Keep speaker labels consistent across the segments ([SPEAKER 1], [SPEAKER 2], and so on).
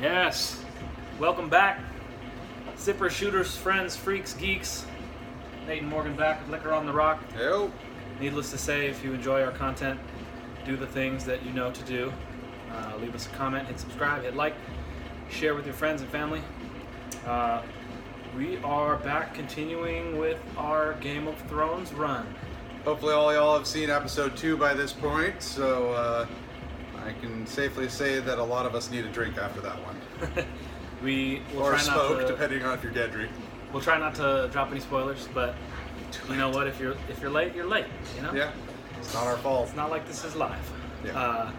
[SPEAKER 1] Yes. Welcome back, sippers, shooters, friends, freaks, geeks. Nate and Morgan back with Liquor on the Rock.
[SPEAKER 2] Yo.
[SPEAKER 1] Needless to say, if you enjoy our content, do the things that you know to do. Leave us a comment, hit subscribe, hit like, share with your friends and family. We are back continuing with our Game of Thrones run.
[SPEAKER 2] Hopefully all y'all have seen episode 2 by this point, so I can safely say that a lot of us need a drink after that one.
[SPEAKER 1] We will
[SPEAKER 2] or
[SPEAKER 1] try
[SPEAKER 2] smoke,
[SPEAKER 1] not to,
[SPEAKER 2] depending on if you're Gedry.
[SPEAKER 1] We'll try not to drop any spoilers, but you know what? If you're late, you're late. You know?
[SPEAKER 2] Yeah, it's not our fault.
[SPEAKER 1] It's not like this is live.
[SPEAKER 2] Yeah.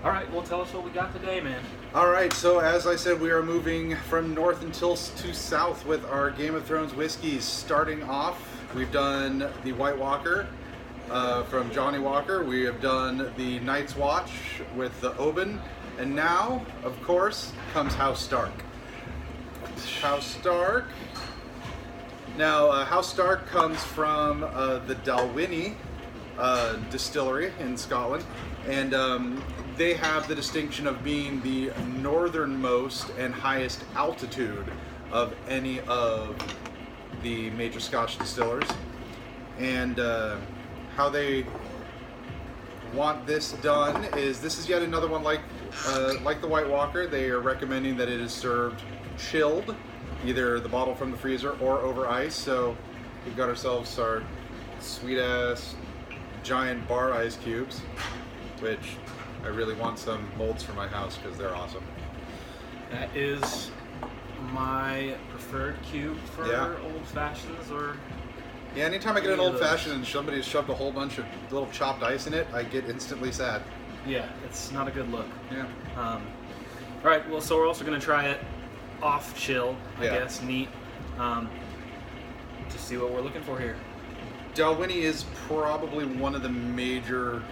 [SPEAKER 1] All right, well, tell us what we got today, man.
[SPEAKER 2] All right, so as I said, we are moving from north to south with our Game of Thrones whiskeys. Starting off, we've done the White Walker from Johnny Walker. We have done the Night's Watch with the Oban. And now, of course, comes House Stark. House Stark. Now, House Stark comes from the Dalwhinnie distillery in Scotland. And they have the distinction of being the northernmost and highest altitude of any of the major Scotch distillers. And how they want this done is, this is yet another one like the White Walker. They are recommending that it is served chilled, either the bottle from the freezer or over ice. So we've got ourselves our sweet ass giant bar ice cubes, which I really want some molds for my house because they're awesome.
[SPEAKER 1] That is my preferred cube for old fashions or.
[SPEAKER 2] Yeah, anytime I get an old fashioned and somebody has shoved a whole bunch of little chopped ice in it, I get instantly sad.
[SPEAKER 1] Yeah, it's not a good look.
[SPEAKER 2] Yeah.
[SPEAKER 1] All right, well, so we're also going to try it off chill, I guess, neat, to see what we're looking for here.
[SPEAKER 2] Dalwhinnie is probably one of the major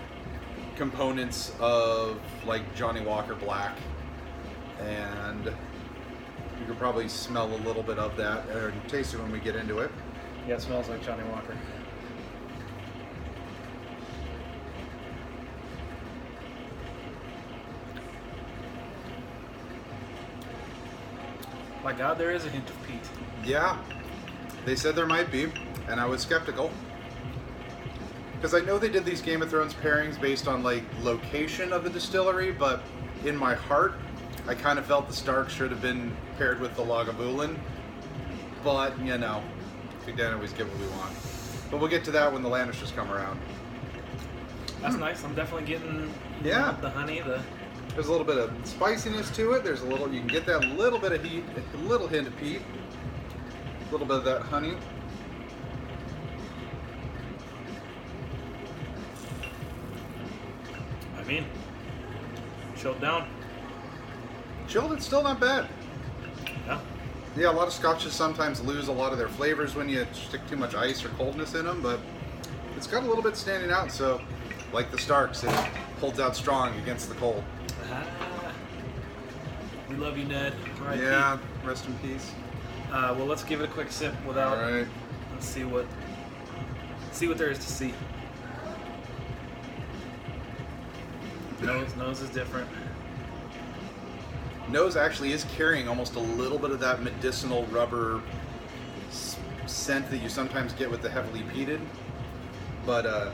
[SPEAKER 2] components of like Johnny Walker Black, and you could probably smell a little bit of that or taste it when we get into it.
[SPEAKER 1] Yeah, it smells like Johnny Walker. My God, there is a hint of peat.
[SPEAKER 2] Yeah, they said there might be, and I was skeptical. Because I know they did these Game of Thrones pairings based on like location of the distillery, but in my heart, I kind of felt the Stark should have been paired with the Lagavulin. But, you know, we can't always get what we want. But we'll get to that when the Lannisters come around.
[SPEAKER 1] That's nice. I'm definitely getting the honey,
[SPEAKER 2] There's a little bit of spiciness to it. There's a little, you can get that little bit of heat, a little hint of peat, a little bit of that honey.
[SPEAKER 1] I mean, chilled down.
[SPEAKER 2] Chilled, it's still not bad.
[SPEAKER 1] Yeah.
[SPEAKER 2] Yeah, a lot of scotches sometimes lose a lot of their flavors when you stick too much ice or coldness in them, but it's got a little bit standing out, so like the Starks, it holds out strong against the cold.
[SPEAKER 1] We love you, Ned. Right,
[SPEAKER 2] yeah, rest in peace.
[SPEAKER 1] Well, let's give it a quick sip without.
[SPEAKER 2] All right.
[SPEAKER 1] Let's see what there is to see. Nose is different.
[SPEAKER 2] Nose actually is carrying almost a little bit of that medicinal rubber scent that you sometimes get with the heavily peated, but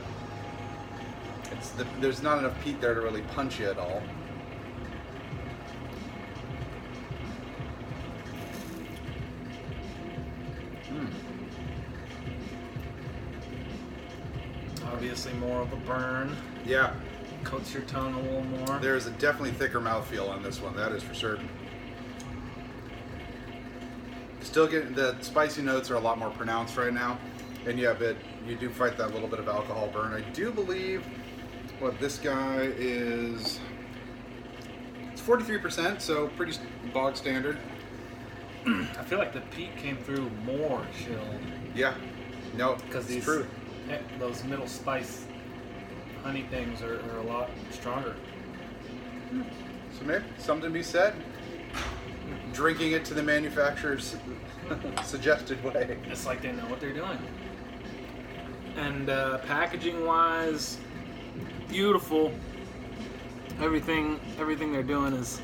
[SPEAKER 2] there's not enough peat there to really punch you at all.
[SPEAKER 1] Obviously more of a burn.
[SPEAKER 2] Yeah.
[SPEAKER 1] Coats your tongue a little more.
[SPEAKER 2] There's a definitely thicker mouthfeel on this one, that is for certain. Still getting the spicy notes are a lot more pronounced right now. And yeah, but you do fight that little bit of alcohol burn. I do believe what this guy is, it's 43%, so pretty bog standard.
[SPEAKER 1] I feel like the peat came through more chilled.
[SPEAKER 2] Yeah. No,
[SPEAKER 1] because
[SPEAKER 2] it's true.
[SPEAKER 1] Those middle spice honey things are a lot stronger.
[SPEAKER 2] So maybe something to be said. Drinking it to the manufacturer's suggested way.
[SPEAKER 1] It's like they know what they're doing. And packaging wise, beautiful. Everything they're doing is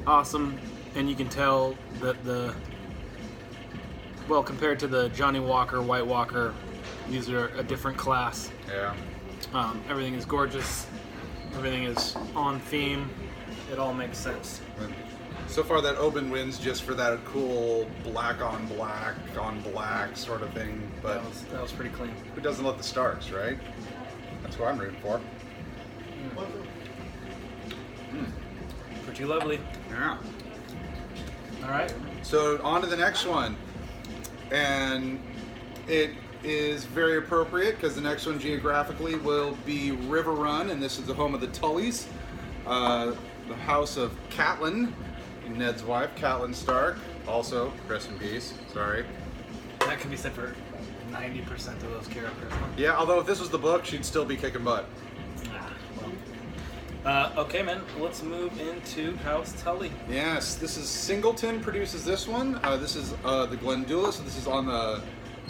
[SPEAKER 1] awesome. and you can tell that compared to the Johnny Walker, White Walker, these are a different class.
[SPEAKER 2] Yeah.
[SPEAKER 1] Everything is gorgeous. Everything is on theme. It all makes sense.
[SPEAKER 2] And so far, that open wins just for that cool black on black sort of thing. But
[SPEAKER 1] that was pretty clean.
[SPEAKER 2] who doesn't love the Starks, right? That's what I'm rooting for.
[SPEAKER 1] Pretty lovely.
[SPEAKER 2] Yeah.
[SPEAKER 1] All right.
[SPEAKER 2] So on to the next one, and it is very appropriate because the next one geographically will be River Run, and this is the home of the Tullys, the house of Catelyn, Ned's wife, Catelyn Stark. Also, rest in peace. Sorry.
[SPEAKER 1] That can be said for 90% of those characters. Huh?
[SPEAKER 2] Yeah, although if this was the book, she'd still be kicking butt.
[SPEAKER 1] Okay, man. Let's move into House Tully.
[SPEAKER 2] Yes, this is Singleton produces this one. This is the Glendullan, so this is on the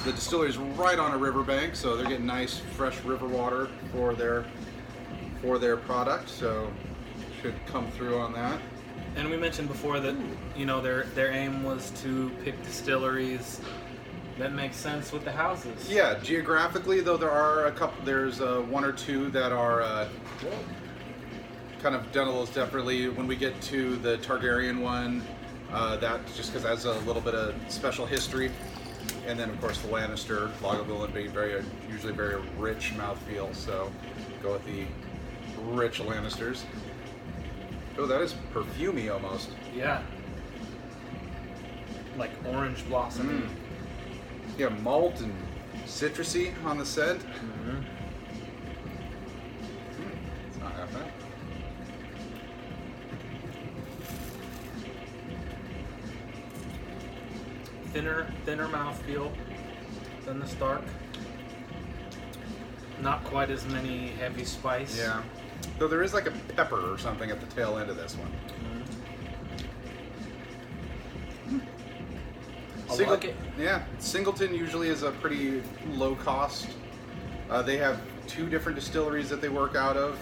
[SPEAKER 2] distillery's right on a riverbank, so they're getting nice fresh river water for their product. So should come through on that.
[SPEAKER 1] And we mentioned before that their aim was to pick distilleries that make sense with the houses.
[SPEAKER 2] Yeah, geographically though, there are a couple. There's one or two that are kind of done a little separately. When we get to the Targaryen one, that just because that's a little bit of special history, and then of course the Lannister, Lagavulin being usually very rich mouthfeel. So go with the rich Lannisters. Oh, that is perfumey almost.
[SPEAKER 1] Yeah. Like orange blossom.
[SPEAKER 2] Yeah, malt and citrusy on the scent. It's not half bad.
[SPEAKER 1] Thinner mouthfeel than the Stark. Not quite as many heavy spice.
[SPEAKER 2] Yeah. Though there is like a pepper or something at the tail end of this one.
[SPEAKER 1] I like it.
[SPEAKER 2] Yeah, Singleton usually is a pretty low cost. They have two different distilleries that they work out of.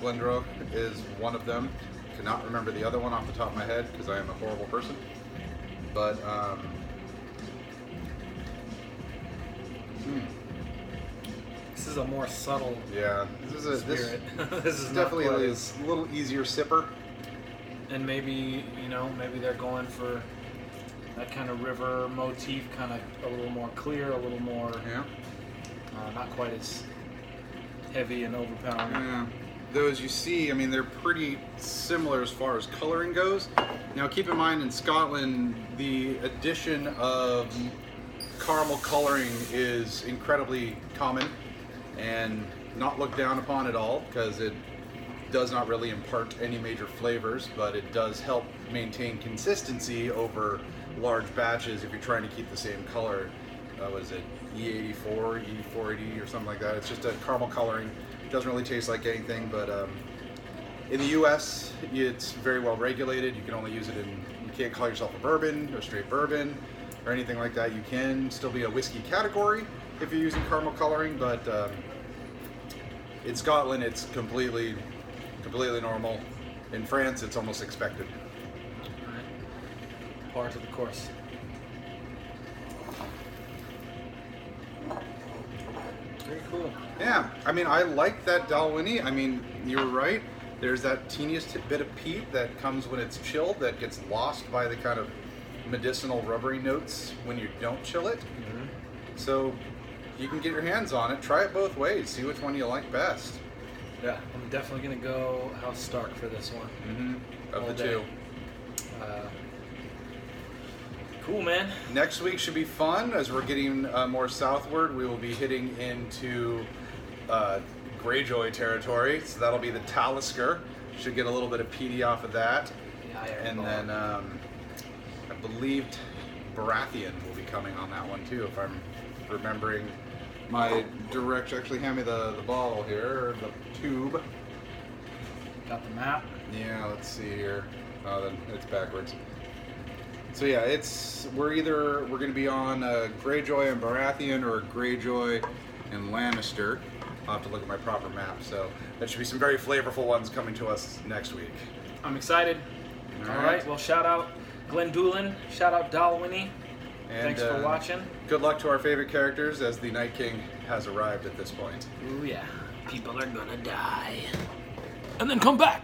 [SPEAKER 2] Glendullan is one of them. Cannot remember the other one off the top of my head because I am a horrible person. But
[SPEAKER 1] this is a more subtle.
[SPEAKER 2] Yeah, this is
[SPEAKER 1] spirit.
[SPEAKER 2] This is definitely a little easier sipper.
[SPEAKER 1] And maybe they're going for that kind of river motif, kind of a little more clear, a little more not quite as heavy and overpowering.
[SPEAKER 2] Yeah. Those you see, I mean, they're pretty similar as far as coloring goes. Now, keep in mind, in Scotland, the addition of caramel coloring is incredibly common and not looked down upon at all because it does not really impart any major flavors, but it does help maintain consistency over large batches if you're trying to keep the same color. What is it, E84, E480 or something like that? It's just a caramel coloring. It doesn't really taste like anything, but in the US, it's very well regulated. You can only use it you can't call yourself a bourbon or straight bourbon or anything like that. You can still be a whiskey category if you're using caramel coloring, but in Scotland, it's completely normal. In France, it's almost expected.
[SPEAKER 1] All right. Par to the course. Very cool.
[SPEAKER 2] Yeah, I mean, I like that Dalwhinnie. I mean, you're right. There's that teeniest bit of peat that comes when it's chilled that gets lost by the kind of medicinal rubbery notes when you don't chill it. So you can get your hands on it. Try it both ways. See which one you like best.
[SPEAKER 1] Yeah, I'm definitely going to go House Stark for this one.
[SPEAKER 2] Of
[SPEAKER 1] All
[SPEAKER 2] the
[SPEAKER 1] day.
[SPEAKER 2] two.
[SPEAKER 1] Cool, man.
[SPEAKER 2] Next week should be fun. As we're getting more southward, we will be hitting into Greyjoy territory. So that'll be the Talisker. Should get a little bit of peaty off of that. And then I believe Baratheon will be coming on that one too, if I'm remembering my direction. Actually, hand me the bottle here, or the tube.
[SPEAKER 1] Got the map.
[SPEAKER 2] Yeah, let's see here. Oh, then it's backwards. So yeah, we're going to be on Greyjoy and Baratheon or Greyjoy and Lannister. I'll have to look at my proper map. So that should be some very flavorful ones coming to us next week.
[SPEAKER 1] I'm excited. All right. Well, shout out Glendullan. Shout out Dalwhinnie.
[SPEAKER 2] And,
[SPEAKER 1] Thanks for watching.
[SPEAKER 2] Good luck to our favorite characters as the Night King has arrived at this point.
[SPEAKER 1] Ooh, yeah. People are gonna die. And then come back.